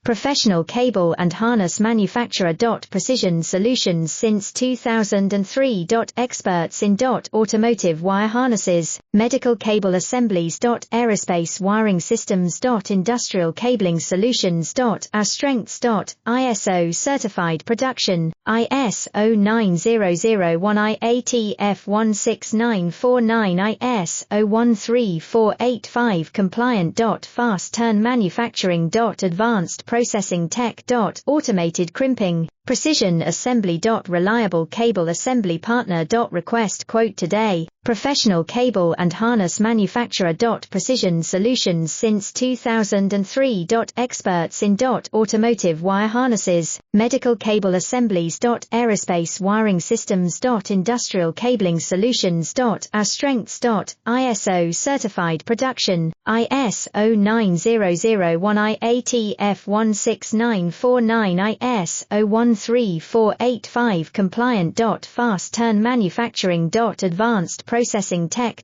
professional cable and harness manufacturer. Precision Solutions since 2003. Experts in automotive wire harnesses, medical cable assemblies. Aerospace wiring systems. Industrial cabling solutions. Our strengths. ISO certified production, ISO 9001 IATF 16949 ISO 13485 compliant. Fast turn manufacturing. Advanced processing tech. Automated crimping, precision assembly. Reliable cable assembly partner. Request quote today. Professional cable and harness manufacturer. Precision Solutions since 2003. Experts in automotive wire harnesses, medical cable assemblies. Aerospace wiring systems. Industrial cabling solutions. Our strengths. ISO certified production, ISO 9001 IATF 16949 ISO 13485 compliant. Fast turn manufacturing. Advanced processing tech.